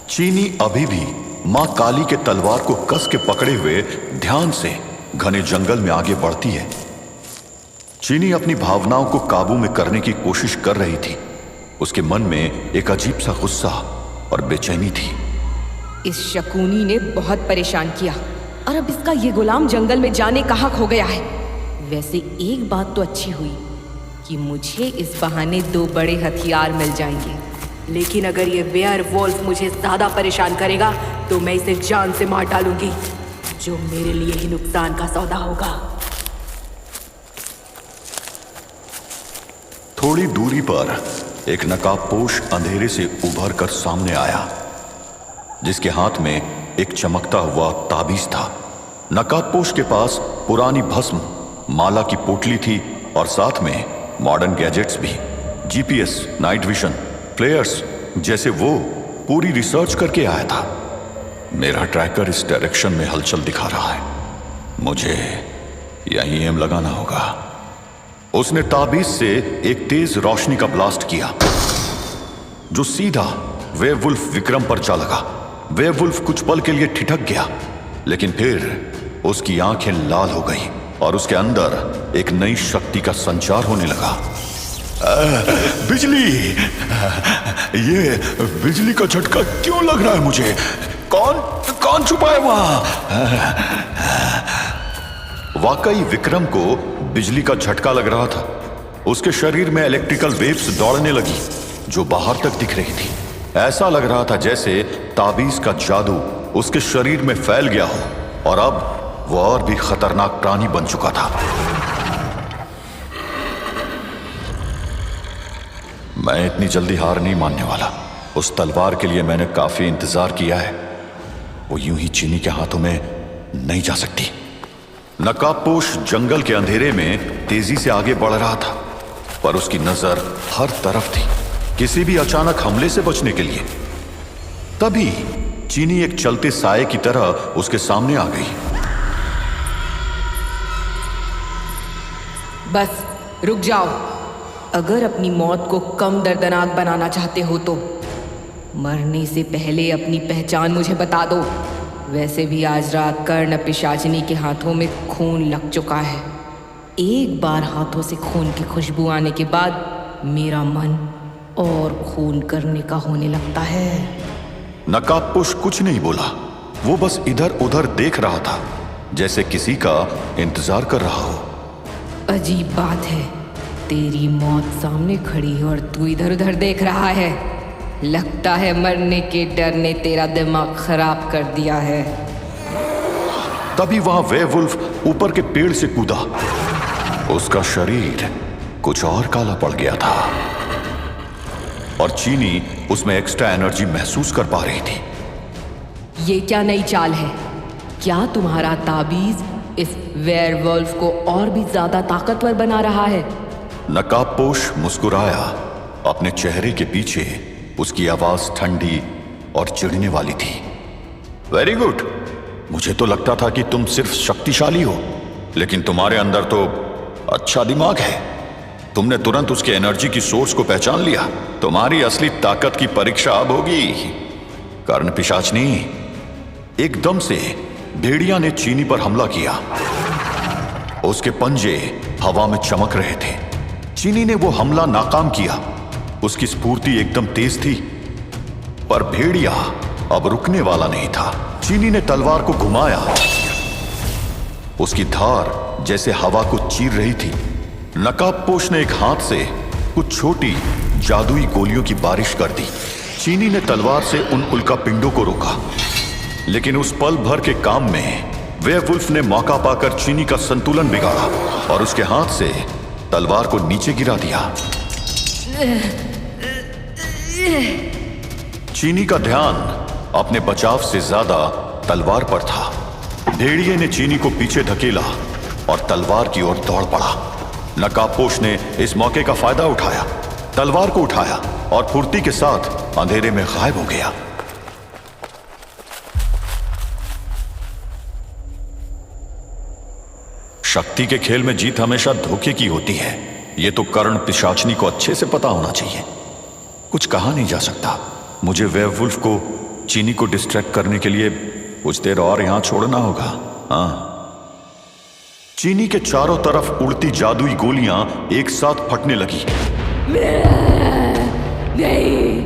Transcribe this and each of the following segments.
चीनी अभी भी मां काली के तलवार को कस के पकड़े हुए ध्यान से घने जंगल में आगे बढ़ती है। चीनी अपनी भावनाओं को काबू में करने की कोशिश कर रही थी। उसके मन में एक अजीब सा गुस्सा और बेचैनी थी। इस शकुनी ने बहुत परेशान किया और अब इसका ये गुलाम जंगल में जाने कहाँ खो गया है। वैसे एक बात तो अच्छी हुई कि मुझे इस बहाने 2 बड़े हथियार मिल जाएंगे, लेकिन अगर ये वेयरवुल्फ मुझे ज्यादा परेशान करेगा तो मैं इसे जान से मार डालूंगी, जो मेरे लिए ही नुकसान का सौदा होगा। थोड़ी दूरी पर एक नकाबपोश अंधेरे से उभर कर सामने आया, जिसके हाथ में एक चमकता हुआ ताबीज था। नकाबपोश के पास पुरानी भस्म, माला की पोटली थी और साथ में मॉडर्न गैजेट्स भी, जीपीएस, नाइट विजन, फ्लेयर्स जैसे वो पूरी रिसर्च करके आया था। मेरा ट्रैकर इस डायरेक्शन में हलचल दिखा रहा है, मुझे यहीं एम लगाना होगा। उसने ताबीज से एक तेज रोशनी का ब्लास्ट किया जो सीधा वेयरवुल्फ विक्रम पर जा लगा। वेयरवुल्फ कुछ पल के लिए ठिठक गया, लेकिन फिर उसकी आंखें लाल हो गई और उसके अंदर एक नई शक्ति का संचार होने लगा। बिजली, ये बिजली का झटका क्यों लग रहा है मुझे? कौन छुपा है वहां? वाकई विक्रम को बिजली का झटका लग रहा था। उसके शरीर में इलेक्ट्रिकल वेव्स दौड़ने लगी जो बाहर तक दिख रही थी। ऐसा लग रहा था जैसे ताबीज का जादू उसके शरीर में फैल गया हो और अब वो और भी खतरनाक प्राणी बन चुका था। मैं इतनी जल्दी हार नहीं मानने वाला। उस तलवार के लिए मैंने काफी इंतजार किया है, वो यूं ही चीनी के हाथों में नहीं जा सकती। नकाबपोश जंगल के अंधेरे में तेजी से आगे बढ़ रहा था, पर उसकी नजर हर तरफ थी, किसी भी अचानक हमले से बचने के लिए। तभी चीनी एक चलते साए की तरह उसके सामने आ गई। बस रुक जाओ। अगर अपनी मौत को कम दर्दनाक बनाना चाहते हो तो मरने से पहले अपनी पहचान मुझे बता दो। वैसे भी आज रात कर्ण पिशाचिनी के हाथों में खून लग चुका है। एक बार हाथों से खून की खुशबू आने के बाद मेरा मन और खून करने का होने लगता है। नकाबपोश कुछ नहीं बोला, वो बस इधर उधर देख रहा था, जैसे किसी का इंतजार कर रहा हो। अजीब बात है, तेरी मौत सामने खड़ी और तू इधर उधर देख रहा है। लगता है मरने के डर ने तेरा दिमाग खराब कर दिया है। तभी वहां वेयरवुल्फ ऊपर के पेड़ से कूदा। उसका शरीर कुछ और काला पड़ गया था और चीनी उसमें एक्स्ट्रा एनर्जी महसूस कर पा रही थी। ये क्या नई चाल है? क्या तुम्हारा ताबीज इस वेयरवुल्फ को और भी ज्यादा ताकतवर बना रहा है? नकाबपोश मुस्कुराया। अपने चेहरे के पीछे उसकी आवाज ठंडी और चिढ़ने वाली थी। Very good. मुझे तो लगता था कि तुम सिर्फ शक्तिशाली हो, लेकिन तुम्हारे अंदर तो अच्छा दिमाग है। तुमने तुरंत उसके एनर्जी की सोर्स को पहचान लिया। तुम्हारी असली ताकत की परीक्षा अब होगी। कर्ण पिशाचनी। एकदम से भेड़िया ने चीनी पर हमला किया। उसके पंजे हवा में चमक रहे थे। चीनी ने वो हमला नाकाम किया। उसकी स्फूर्ति एकदम तेज थी, पर भेड़िया अब रुकने वाला नहीं था। चीनी ने तलवार को घुमाया। उसकी धार जैसे हवा को चीर रही थी। नकाबपोश ने एक हाथ से कुछ छोटी जादुई गोलियों की बारिश कर दी। चीनी ने तलवार से उन उल्कापिंडों को रोका, लेकिन उस पल भर के काम में वेयरवुल्फ ने मौका पाकर चीनी का संतुलन बिगाड़ा और उसके हाथ से तलवार को नीचे गिरा दिया। चीनी का ध्यान अपने बचाव से ज्यादा तलवार पर था। भेड़िए ने चीनी को पीछे धकेला और तलवार की ओर दौड़ पड़ा। नकाबपोश ने इस मौके का फायदा उठाया, तलवार को उठाया और फुर्ती के साथ अंधेरे में गायब हो गया। शक्ति के खेल में जीत हमेशा धोखे की होती है। ये तो कर्ण पिशाचनी को अच्छे से पता होना चाहिए। कुछ कहा नहीं जा सकता। मुझे वेयरवुल्फ को चीनी को डिस्ट्रैक्ट करने के लिए कुछ देर और यहां छोड़ना होगा। हाँ। चीनी के चारों तरफ उड़ती जादुई गोलियां एक साथ फटने लगी। नहीं।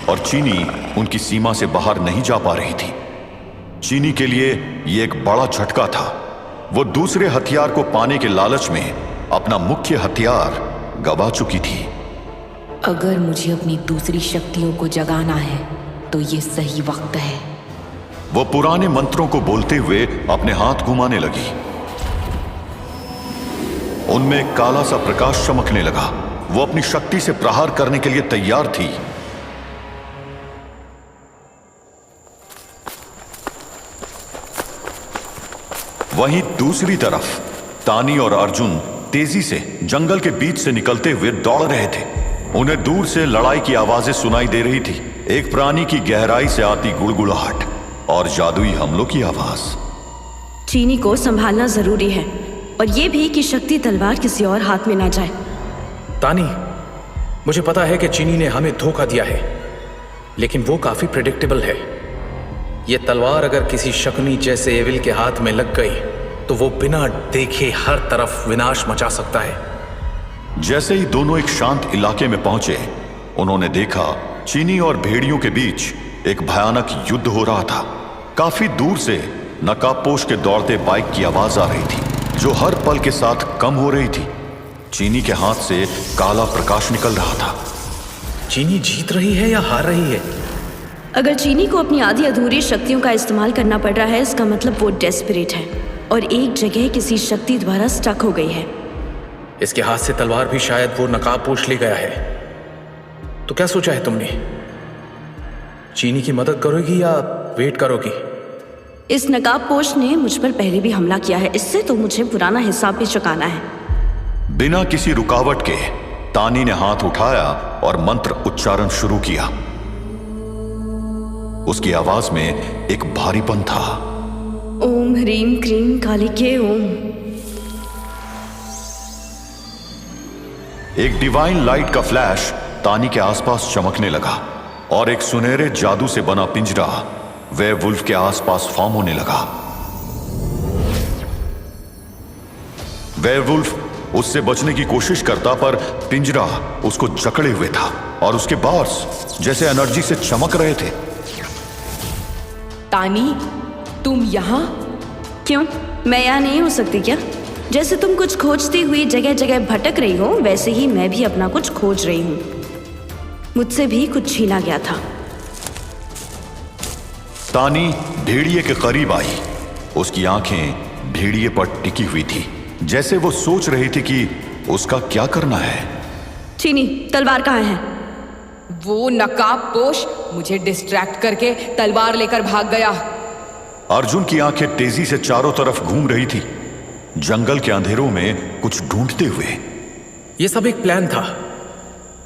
और चीनी उनकी सीमा से बाहर नहीं जा पा रही थी। चीनी के लिए यह एक बड़ा झटका था। वो दूसरे हथियार को पाने के लालच में अपना मुख्य हथियार गवा चुकी थी। अगर मुझे अपनी दूसरी शक्तियों को जगाना है तो ये सही वक्त है। वो पुराने मंत्रों को बोलते हुए अपने हाथ घुमाने लगी। उनमें एक काला सा प्रकाश चमकने लगा। वो अपनी शक्ति से प्रहार करने के लिए तैयार थी। वहीं दूसरी तरफ तानी और अर्जुन तेजी से जंगल के बीच से निकलते हुए दौड़ रहे थे। उन्हें दूर से लड़ाई की आवाजें सुनाई दे रही थी। एक प्राणी की गहराई से आती गुड़गुड़ाहट और जादुई हमलों की आवाज। चीनी को संभालना जरूरी है और यह भी कि शक्ति तलवार किसी और हाथ में ना जाए। तानी, मुझे पता है कि चीनी ने हमें धोखा दिया है, लेकिन वो काफी प्रेडिक्टेबल है। यह तलवार अगर किसी शकुनी जैसे एविल के हाथ में लग गई तो वो बिना देखे हर तरफ विनाश मचा सकता है। जैसे ही दोनों एक शांत इलाके में पहुंचे, उन्होंने देखा चीनी और भेड़ियों के बीच एक भयानक युद्ध हो रहा था। काफी दूर से नकाबपोश के दौड़ते बाइक की आवाज आ रही थी, जो हर पल के साथ कम हो रही थी। चीनी के हाथ से काला प्रकाश निकल रहा था। चीनी जीत रही है या हार रही है? अगर चीनी को अपनी आधी अधूरी शक्तियों का इस्तेमाल करना पड़ रहा है, इसका मतलब वो डेस्परेट है और एक जगह किसी शक्ति द्वारा स्टक हो गई है। इसके हाथ से तलवार भी शायद वो नकाबपोश ले गया है। तो क्या सोचा है तुमने? चीनी की मदद करोगी या वेट करोगी? इस नकाबपोश ने मुझ पर पहले भी हमला किया है, इससे तो मुझे पुराना हिसाब भी चुकाना है। बिना किसी रुकावट के तानी ने हाथ उठाया और मंत्र उच्चारण शुरू किया। उसकी आवाज में एक भारीपन था। ओम ह्रीम क्रीम कालिके ओम। एक डिवाइन लाइट का फ्लैश तानी के आसपास चमकने लगा और एक सुनहरे जादू से बना पिंजरा वेयरवुल्फ के आसपास फॉर्म होने लगा। वेयरवुल्फ उससे बचने की कोशिश करता, पर पिंजरा उसको जकड़े हुए था और उसके बार्स जैसे एनर्जी से चमक रहे थे। तानी, तुम यहाँ? क्यों, मैं यहाँ नहीं हो सकती क्या? जैसे तुम कुछ खोजती हुई जगह जगह भटक रही हो, वैसे ही मैं भी अपना कुछ खोज रही हूँ। मुझसे भी कुछ छीना गया था। तानी भेड़िए के करीब आई। उसकी आंखें भेड़िए पर टिकी हुई थी, जैसे वो सोच रही थी कि उसका क्या करना है। चीनी, तलवार कहाँ है? वो नकाबपोश मुझे डिस्ट्रैक्ट करके तलवार लेकर भाग गया। अर्जुन की आंखें तेजी से चारों तरफ घूम रही थी, जंगल के अंधेरों में कुछ ढूंढते हुए। यह सब एक प्लान था।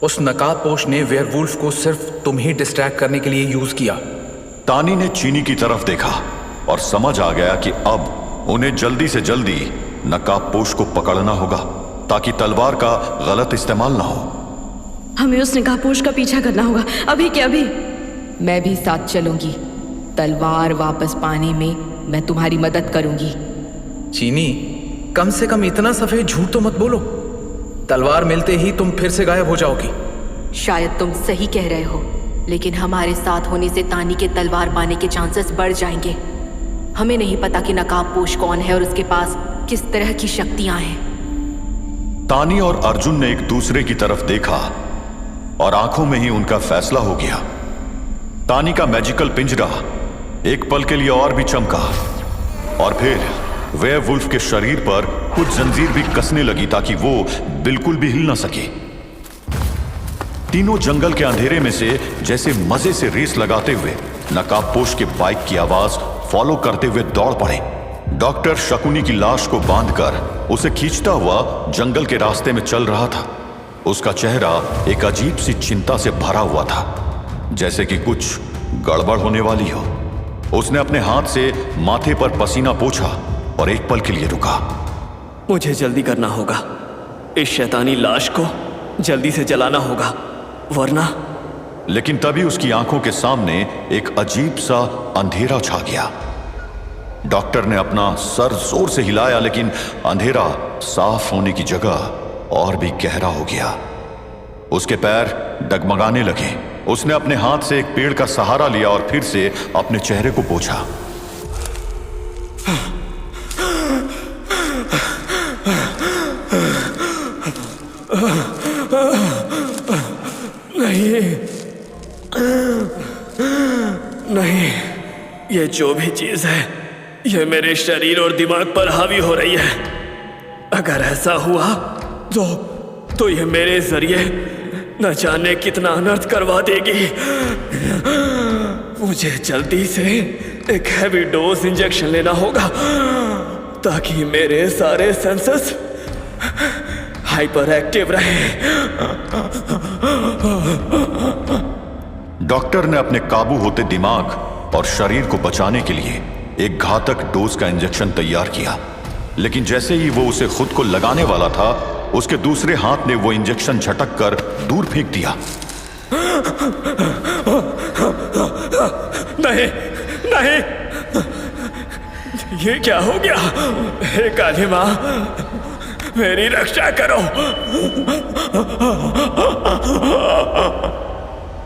उस नकाबपोश ने वेयरवुल्फ को सिर्फ तुम ही डिस्ट्रैक्ट करने के लिए यूज किया। तानी ने चीनी की तरफ देखा और समझ आ गया कि अब उन्हें जल्दी से जल्दी नकाबपोश को पकड़ना होगा, ताकि तलवार का गलत इस्तेमाल ना हो। हमें उस नकाबपोश का पीछा करना होगा, अभी के अभी। मैं भी साथ चलूंगी। तलवार वापस पाने में मैं तुम्हारी मदद करूंगी। चीनी, कम से कम इतना सफेद झूठ तो मत बोलो। तलवार मिलते ही तुम फिर से गायब हो जाओगी। शायद तुम सही कह रहे हो, लेकिन हमारे साथ होने से तानी के तलवार पाने के चांसेस बढ़ जाएंगे। हमें नहीं पता कि नकाबपोश कौन है और उसके पास किस तरह की शक्तियां हैं। तानी और अर्जुन ने एक दूसरे की तरफ देखा और आंखों में ही उनका फैसला हो गया। तानी का मैजिकल पिंजरा एक पल के लिए और भी चमका और फिर वेयरवुल्फ के शरीर पर कुछ जंजीर भी कसने लगी, ताकि वो बिल्कुल भी हिल ना सके। तीनों जंगल के अंधेरे में से जैसे मजे से रेस लगाते हुए नकाबपोश के बाइक की आवाज फॉलो करते हुए दौड़ पड़े। डॉक्टर शकुनी की लाश को बांधकर उसे खींचता हुआ जंगल के रास्ते में चल रहा था। उसका चेहरा एक अजीब सी चिंता से भरा हुआ था, जैसे कि कुछ गड़बड़ होने वाली हो। उसने अपने हाथ से माथे पर पसीना पोंछा और एक पल के लिए रुका। मुझे जल्दी करना होगा। इस शैतानी लाश को जल्दी से जलाना होगा, वरना। लेकिन तभी उसकी आंखों के सामने एक अजीब सा अंधेरा छा गया। डॉक्टर ने अपना सर जोर से हिलाया, लेकिन अंधेरा साफ होने की जगह और भी गहरा हो गया। उसके पैर डगमगाने लगे। उसने अपने हाथ से एक पेड़ का सहारा लिया और फिर से अपने चेहरे को पोंछा। नहीं, ये जो भी चीज है, ये मेरे शरीर और दिमाग पर हावी हो रही है। अगर ऐसा हुआ तो ये मेरे जरिए न जाने कितना अनर्थ करवा देगी। मुझे जल्दी से एक हैवी डोज इंजेक्शन लेना होगा ताकि मेरे सारे सेंसेस हाइपर एक्टिव रहे। डॉक्टर ने अपने काबू होते दिमाग और शरीर को बचाने के लिए एक घातक डोज का इंजेक्शन तैयार किया, लेकिन जैसे ही वो उसे खुद को लगाने वाला था, उसके दूसरे हाथ ने वो इंजेक्शन झटक कर दूर फेंक दिया। नहीं, नहीं, ये क्या हो गया? हे काली माँ, मेरी रक्षा करो।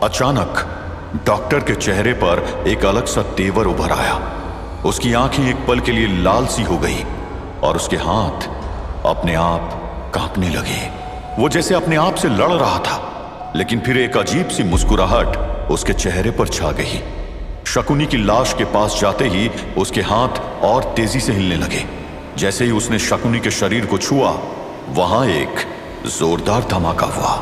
अचानक डॉक्टर के चेहरे पर एक अलग सा तेवर उभर आया। उसकी आंखें एक पल के लिए लाल सी हो गई और उसके हाथ अपने आप कांपने लगे। वो जैसे अपने आप से लड़ रहा था, लेकिन फिर एक अजीब सी मुस्कुराहट उसके चेहरे पर छा गई। शकुनी की लाश के पास जाते ही उसके हाथ और तेजी से हिलने लगे। जैसे ही उसने शकुनी के शरीर को छुआ, वहां एक जोरदार धमाका हुआ।